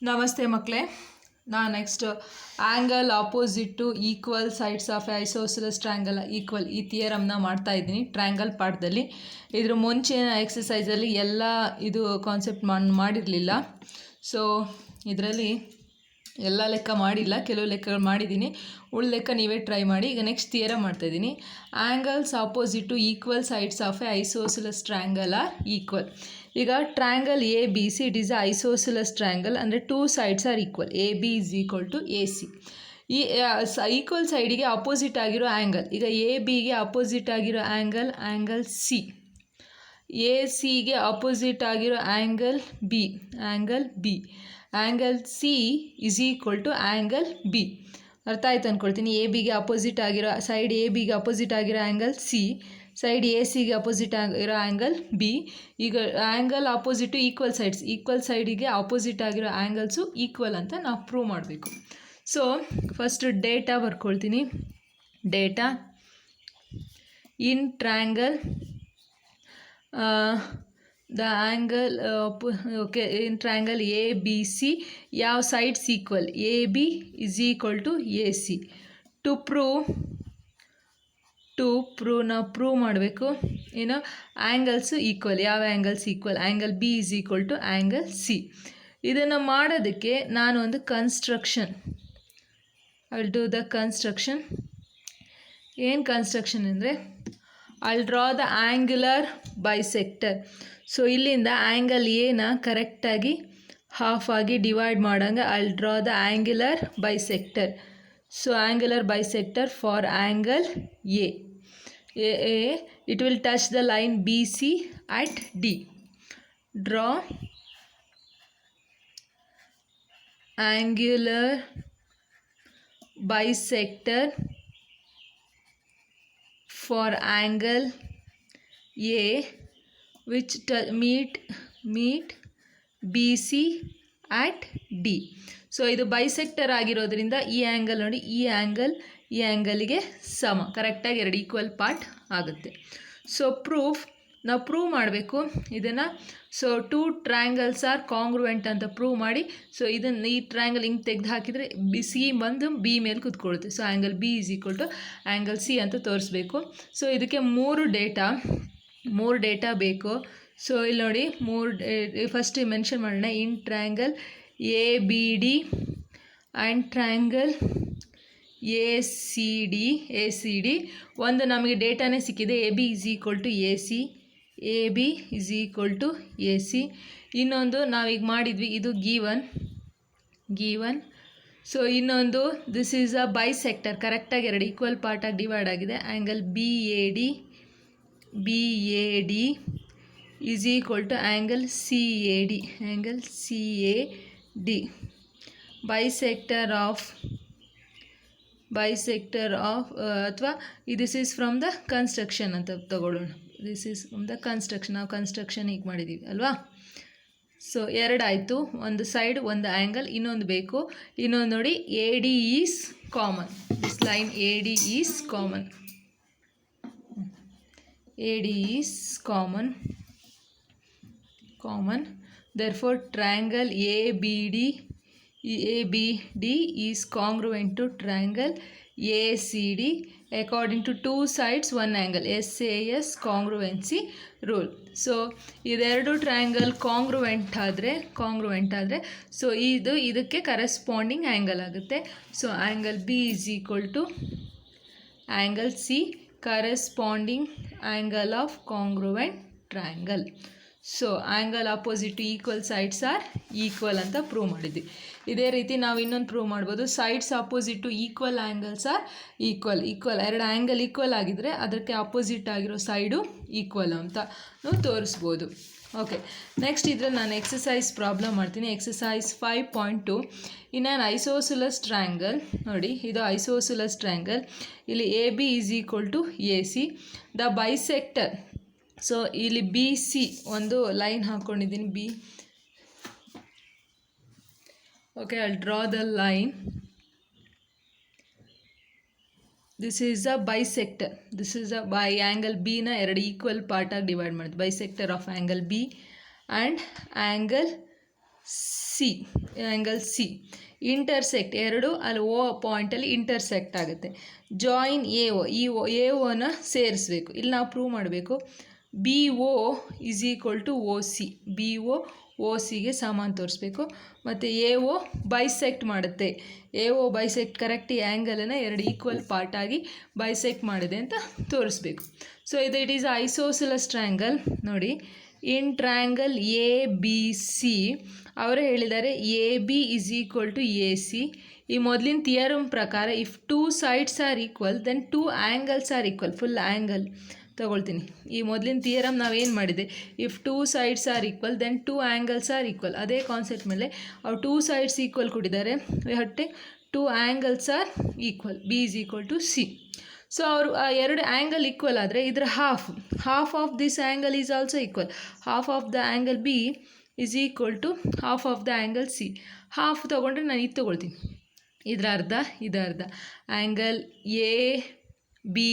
ನಮಸ್ತೆ ಮಕ್ಕಳೇ. ನಾನು next angle opposite to equal sides of isosceles triangle equal ಈ ಥಿಯರಮ್ನ ಮಾಡ್ತಾ ಇದ್ದೀನಿ ಟ್ರ್ಯಾಂಗಲ್ ಪಾಠದಲ್ಲಿ. ಇದ್ರ ಮುಂಚಿನ ಎಕ್ಸಸೈಸಲ್ಲಿ ಎಲ್ಲ ಇದು ಕಾನ್ಸೆಪ್ಟ್ ಮಾಡಿರಲಿಲ್ಲ. ಸೊ ಇದರಲ್ಲಿ ಎಲ್ಲ ಲೆಕ್ಕ ಮಾಡಿಲ್ಲ, ಕೆಲವು ಲೆಕ್ಕಗಳು ಮಾಡಿದ್ದೀನಿ. ಉಳಿದ ಲೆಕ್ಕ ನೀವೇ ಟ್ರೈ ಮಾಡಿ. ಈಗ ನೆಕ್ಸ್ಟ್ ಥಿಯರಮ್ ಮಾಡ್ತಾಯಿದ್ದೀನಿ. Angles opposite to equal sides of a isosceles triangle are equal. ಈಗ triangle A B C it is a isosceles triangle, ಅಂದರೆ two sides are equal. A B is equal to A C. ಈ equal ಸೈಡಿಗೆ opposite ಆಗಿರೋ angle, ಈಗ A ಬಿಗೆ opposite ಆಗಿರೋ angle C, A ಸಿಗೆ opposite ಆಗಿರೋ angle B, angle C is equal to angle B. ಅರ್ಥ ಆಯ್ತು ಅಂದ್ಕೊಳ್ತೀನಿ. ಎ ಬಿಗೆ ಅಪೋಸಿಟ್ ಆಗಿರೋ ಸೈಡ್, ಎ ಬಿಗೆ ಅಪೋಸಿಟ್ ಆಗಿರೋ ಆ್ಯಂಗಲ್ ಸಿ, ಸೈಡ್ ಎ ಸಿಗೆ ಅಪೋಸಿಟ್ ಆಗಿರೋ ಆ್ಯಂಗಲ್ ಬಿ. ಈಗ angle opposite equal sides, equal ಸೈಡಿಗೆ ಆಪೋಸಿಟ್ ಆಗಿರೋ ಆ್ಯಂಗಲ್ಸು ಈಕ್ವಲ್ ಅಂತ ನಾವು ಪ್ರೂವ್ ಮಾಡಬೇಕು. ಸೊ ಫಸ್ಟ್ ಡೇಟಾ ಬರ್ಕೊಳ್ತೀನಿ. Data in triangle the angle in triangle ABC ಯಾವ sides equal, AB is equal to AC. to prove ನಾವು prove ಮಾಡಬೇಕು ಏನು, ಆ್ಯಂಗಲ್ಸ್ ಈಕ್ವಲ್. ಯಾವ angles equal? Angle B is equal to angle C. ಇದನ್ನು ಮಾಡೋದಕ್ಕೆ ನಾನು ಒಂದು construction, I will do the construction. ಏನು ಕನ್ಸ್ಟ್ರಕ್ಷನ್ ಅಂದರೆ, I draw the angular bisector. So ಇಲ್ಲಿಂದ ಆ್ಯಂಗಲ್ ಎನ ಕರೆಕ್ಟಾಗಿ ಹಾಫ್ ಆಗಿ ಡಿವೈಡ್ ಮಾಡಂಗೆ I draw the angular bisector. So angular bisector for angle A. It will touch the line B C at D. Draw angular bisector for angle A which meet BC at D. So ಇದು bisector ಆಗಿರೋದ್ರಿಂದ ಈ angle ನೋಡಿ, ಈ ಆ್ಯಂಗಲಿಗೆ ಸಮ, ಕರೆಕ್ಟಾಗಿ ಎರಡು equal part ಆಗುತ್ತೆ. So ನಾವು ಪ್ರೂವ್ ಮಾಡಬೇಕು ಇದನ್ನು. So two triangles R congruent ಅಂತ ಪ್ರೂವ್ ಮಾಡಿ, ಸೊ ಇದನ್ನು ಈ ಟ್ರ್ಯಾಂಗಲ್ ಹಿಂಗೆ ತೆಗೆದು ಹಾಕಿದರೆ ಸಿ ಬಂದು ಬಿ ಮೇಲೆ ಕೂತ್ಕೊಳ್ಳುತ್ತೆ. So angle B is equal to angle C ಅಂತ ತೋರಿಸ್ಬೇಕು. ಸೊ ಇದಕ್ಕೆ ಮೂರು ಡೇಟಾ ಬೇಕು. ಸೊ ಇಲ್ಲಿ ನೋಡಿ, ಫಸ್ಟ್ ಮೆನ್ಷನ್ ಮಾಡೋಣ. In triangle A B D and triangle A C D ಒಂದು ನಮಗೆ ಡೇಟಾನೇ ಸಿಕ್ಕಿದೆ. A B is equal to A C, A B is equal to A C. ಇನ್ನೊಂದು ನಾವೀಗ ಮಾಡಿದ್ವಿ, ಇದು ಗೀವನ್. ಸೊ ಇನ್ನೊಂದು ದಿಸ್ ಈಸ್ ಅ ಬೈಸೆಕ್ಟರ್, ಕರೆಕ್ಟಾಗಿ ಎರಡು ಈಕ್ವಲ್ ಪಾರ್ಟಾಗಿ ಡಿವೈಡ್ ಆಗಿದೆ. Angle B A D is equal to angle C A D. Bisector of ಅಥವಾ this is from the construction ಅಂತ ತಗೊಳ್ಳೋಣ. This is from the construction. ನಾವು construction ಈಗ ಮಾಡಿದ್ದೀವಿ ಅಲ್ವಾ. ಸೊ ಎರಡಾಯಿತು, ಒಂದು ಸೈಡ್ ಒಂದು ಆ್ಯಂಗಲ್, ಇನ್ನೊಂದು ಬೇಕು. ಇನ್ನೊಂದು ನೋಡಿ, A D is common. This line A D is common. Therefore triangle ABD is congruent to triangle ACD according to two sides one angle, SAS congruency rule. So ಇದೆರಡು triangle congruent ಆದರೆ so ಇದಕ್ಕೆ corresponding angle ಆಗುತ್ತೆ. So angle B is equal to angle C, corresponding angle of congruent triangle. So angle opposite to equal sides are equal ಅಂತ prove ಮಾಡಿದ್ವಿ. ಇದೇ ರೀತಿ ನಾವು ಇನ್ನೊಂದು ಪ್ರೂವ್ ಮಾಡ್ಬೋದು. Sides opposite to equal angles are equal. ಎರಡು angle equal ಆಗಿದ್ದರೆ ಅದಕ್ಕೆ ಆಪೋಸಿಟ್ ಆಗಿರೋ ಸೈಡು ಈಕ್ವಲ್ ಅಂತ ತೋರಿಸ್ಬೋದು. ಓಕೆ, ನೆಕ್ಸ್ಟ್ ಇದ್ರಲ್ಲಿ ನಾನು ಎಕ್ಸಸೈಸ್ ಪ್ರಾಬ್ಲಮ್ ಮಾಡ್ತೀನಿ. Exercise 5.2. In an isosceles triangle, ನೋಡಿ ಇದು ಐಸೋಸೆಲಸ್ ಟ್ರ್ಯಾಂಗಲ್. ಇಲ್ಲಿ A B is equal to A C. The bisector, so ಇಲ್ಲಿ ಬಿ ಸಿ ಒಂದು ಲೈನ್ ಹಾಕ್ಕೊಂಡಿದ್ದೀನಿ B. Okay, I draw the line. This is a bisector. This is a by angle ಬಿನ ಎರಡು equal ಪಾರ್ಟಾಗಿ divide ಮಾಡಿದ್ದು. Bisector of angle B and angle C, angle C intersect ಎರಡು ಅಲ್ಲಿ O ಪಾಯಿಂಟಲ್ಲಿ intersect ಆಗುತ್ತೆ. ಜಾಯಿನ್ ಎ ಒ, ಈ A ಒನ ಸೇರಿಸ್ಬೇಕು. ಇಲ್ಲಿ ನಾವು ಪ್ರೂವ್ ಮಾಡಬೇಕು B O is equal to O C, B O ಸಿಗೆ ಸಮಾನ ತೋರಿಸ್ಬೇಕು. ಮತ್ತು ಎ ಒ ಬೈಸೆಕ್ಟ್ ಮಾಡುತ್ತೆ, ಎ ಒ ಬೈಸೆಕ್ಟ್ ಕರೆಕ್ಟ್ ಈ ಆ್ಯಂಗಲನ್ನು ಎರಡು ಈಕ್ವಲ್ ಪಾರ್ಟ್ ಆಗಿ ಬೈಸೆಕ್ಟ್ ಮಾಡಿದೆ ಅಂತ ತೋರಿಸ್ಬೇಕು. ಸೊ ಇದು ಇಟ್ ಈಸ್ ಐಸೋಸೆಲಸ್ ಟ್ರಯಾಂಗಲ್. ನೋಡಿ, in triangle A B C ಅವರು ಹೇಳಿದ್ದಾರೆ A B is equal to A C. ಈ ಮೊದಲಿನ ಥಿಯರಮ್ ಪ್ರಕಾರ if two sides are equal then two angles are equal, full angle ತಗೊಳ್ತೀನಿ. ಈ ಮೊದಲಿನ ಥಿಯರಮ್ ನಾವೇನು ಮಾಡಿದೆ, if two sides are equal then two angles are equal, ಅದೇ concept ಮೇಲೆ ಅವ್ರು ಟೂ ಸೈಡ್ಸ್ ಈಕ್ವಲ್ ಕೊಟ್ಟಿದ್ದಾರೆ, ಹಟ್ಟೆ two angles are equal, B is equal to C. So ಅವರು ಎರಡು ಆ್ಯಂಗಲ್ ಈಕ್ವಲ್ ಆದರೆ ಇದರ half of this angle is also equal, half of the angle B is equal to half of the angle C. Half ತೊಗೊಂಡ್ರೆ ನಾನು ಇದು ತೊಗೊಳ್ತೀನಿ, ಇದರ ಅರ್ಧ ಇದರ ಅರ್ಧ. Angle A B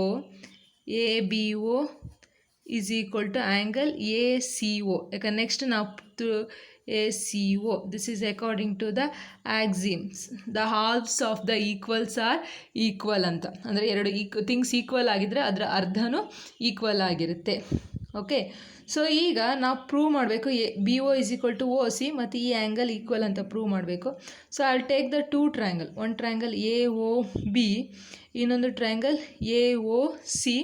O, A B O is equal to angle A C O. ಯಾಕಂದ್ರೆ next ನಾವು A C O, this is according to the axioms, the halves of the equals are equal ಅಂತ. ಅಂದರೆ ಎರಡು things equal ಆಗಿದ್ದರೆ ಅದರ ಅರ್ಧನೂ equal ಆಗಿರುತ್ತೆ. Okay, so ಈಗ ನಾವು ಪ್ರೂವ್ ಮಾಡಬೇಕು B O is equal to O C ಮತ್ತು ಈ ಆ್ಯಂಗಲ್ ಈಕ್ವಲ್ ಅಂತ ಪ್ರೂವ್ ಮಾಡಬೇಕು. So I will take the two triangle, ಒಂದು ಟ್ರಯಾಂಗಲ್ ಎ ಒ ಬಿ, ಇನ್ನೊಂದು ಟ್ರಯಾಂಗಲ್ ಎ ಒ ಸಿ.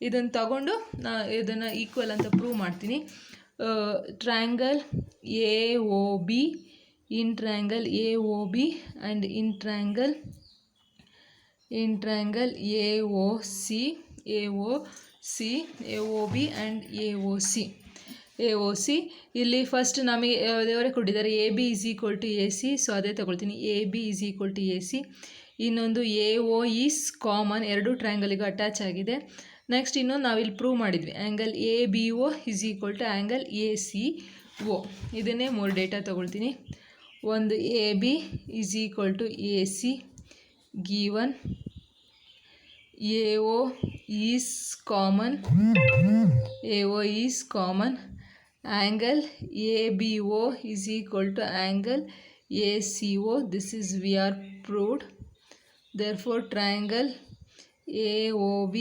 ಇದನ್ನು ತಗೊಂಡು ಇದನ್ನು ಈಕ್ವಲ್ ಅಂತ ಪ್ರೂವ್ ಮಾಡ್ತೀನಿ. Triangle A O B, in triangle A O B and in triangle A O C, A O C, A O B and A O C. ಇಲ್ಲಿ first ನಮಗೆ ದೇವರೇ ಕೊಟ್ಟಿದ್ದಾರೆ A B is equal to A C, so ಅದೇ ತಗೊಳ್ತೀನಿ, A B is equal to A C. ಇನ್ನೊಂದು A O is common, ಎರಡು ಟ್ರಯಾಂಗಲಿಗೂ attach ಆಗಿದೆ. ನೆಕ್ಸ್ಟ್ ಇನ್ನೊಂದು ನಾವಿಲ್ಲಿ ಪ್ರೂವ್ ಮಾಡಿದ್ವಿ, angle A B O is equal to angle A C O. ಇದನ್ನೇ ಮೂರು ಡೇಟಾ ತೊಗೊಳ್ತೀನಿ. ಒಂದು A B is equal to A C given, A O is common, angle A B O is equal to angle A C O. This is we are proved. Therefore triangle AOB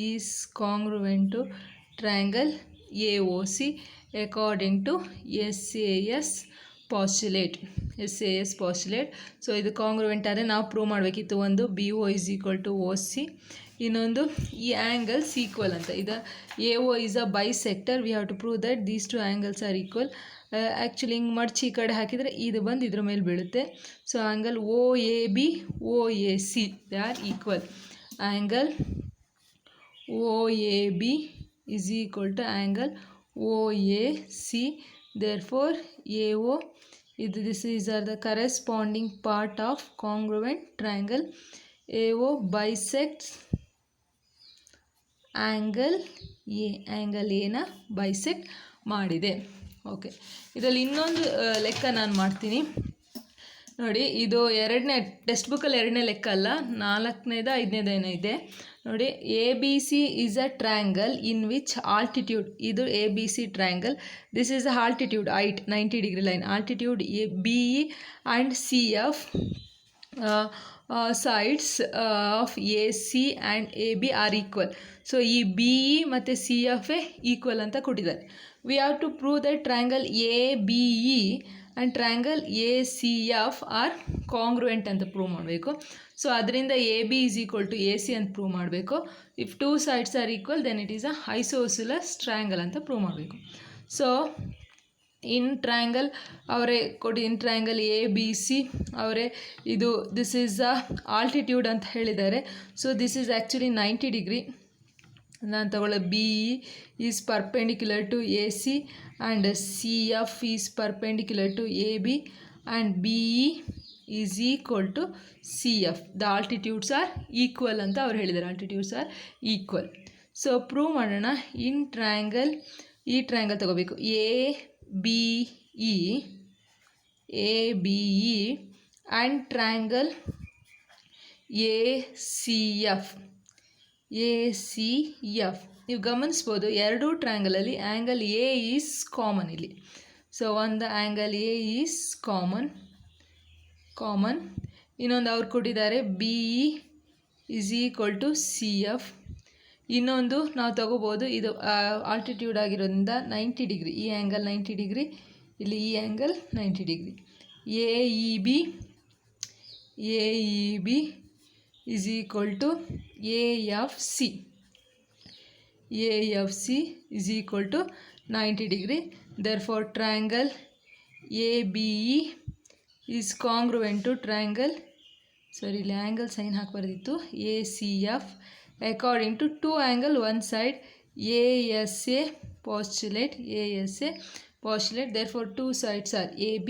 is congruent to triangle AOC according to SAS postulate. So ಇದು congruent ಆದರೆ ನಾವು prove ಮಾಡಬೇಕಿತ್ತು. ಒಂದು B O is equal to O C, ಇನ್ನೊಂದು ಈ angles equal ಅಂತ. ಇದು A O is a bisector, we have to prove that these two angles are equal. Actually ಹಿಂಗೆ ಮಡ್ಚಿ ಈ ಕಡೆ ಹಾಕಿದರೆ ಇದು ಬಂದು ಇದ್ರ ಮೇಲೆ ಬೀಳುತ್ತೆ. So angle O A B O A C they are equal. Angle O A B is equal to angle O A C. Therefore A O this is are the corresponding part of congruent triangle. AO bisects angle A ನ bisect ಮಾಡಿದೆ. Okay, ಇದರಲ್ಲಿ ಇನ್ನೊಂದು ಲೆಕ್ಕ ನಾನು ಮಾಡ್ತೀನಿ ನೋಡಿ. ಇದು ಎರಡನೇ ಟೆಕ್ಸ್ಟ್ ಬುಕ್ಕಲ್ಲಿ ಎರಡನೇ ಲೆಕ್ಕ ಅಲ್ಲ, ನಾಲ್ಕನೇದು ಐದನೇದೇನೋ ಇದೆ ನೋಡಿ. A B C is a triangle in which altitude, ಇದು A B C triangle, this is a altitude height 90 degree line, altitude A B E and C F sides of AC and AB are equal. So ಈ B E ಮತ್ತು C F ಎ equal ಅಂತ ಕೊಟ್ಟಿದ್ದಾರೆ. We have to prove that triangle A B E and triangle A C F are congruent ಅಂತ prove ಮಾಡಬೇಕು. So ಅದರಿಂದ A B is equal to A C ಅಂತ prove ಮಾಡಬೇಕು. If two sides are equal then it is a isosceles triangle ಅಂತ prove ಮಾಡಬೇಕು. So in triangle ಅವರೇ ಕೊಡಿ, in triangle A B C ಅವರೇ ಇದು ದಿಸ್ ಈಸ್ ಅ ಆಲ್ಟಿಟ್ಯೂಡ್ ಅಂತ ಹೇಳಿದ್ದಾರೆ. So this is actually 90 degree. ನಾನು ತಗೊಳ್ಳೋ B E is perpendicular to A C and C F is perpendicular to A B and B E is equal to C F. The altitudes are equal ಅಂತ ಅವ್ರು ಹೇಳಿದ್ದಾರೆ, altitudes are equal. So prove ಮಾಡೋಣ. In triangle, ಈ triangle ತಗೋಬೇಕು, A B E and triangle A C F. ನೀವು ಗಮನಿಸ್ಬೋದು ಎರಡೂ ಟ್ರಯಾಂಗಲಲ್ಲಿ ಆ್ಯಂಗಲ್ ಎ ಈಸ್ ಕಾಮನ್ ಇಲ್ಲಿ. ಸೊ ಒಂದು ಆ್ಯಂಗಲ್ ಎ ಈಸ್ ಕಾಮನ್. ಇನ್ನೊಂದು ಅವ್ರು ಕೊಟ್ಟಿದ್ದಾರೆ B E is equal to C F. ಇನ್ನೊಂದು ನಾವು ತಗೋಬೋದು, ಇದು ಆಲ್ಟಿಟ್ಯೂಡ್ ಆಗಿರೋದ್ರಿಂದ 90 ಡಿಗ್ರಿ, ಈ ಆ್ಯಂಗಲ್ 90 ಡಿಗ್ರಿ, ಇಲ್ಲಿ ಈ angle 90 degree. A E B is equal to A F C is equal to 90 degree. Therefore triangle A B E is congruent to triangle, ಇಲ್ಲಿ angle sign ಹಾಕಬಾರ್ದಿತ್ತು, A C F according to two angle one side ASA postulate. Therefore two sides are AB.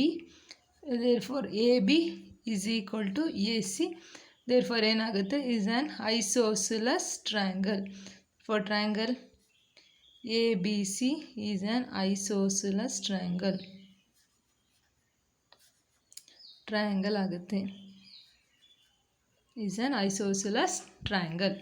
Therefore AB is equal to AC. Therefore ಏನಾಗುತ್ತೆ is an isosceles triangle. For triangle ABC is an isosceles triangle ಆಗುತ್ತೆ, is an isosceles triangle.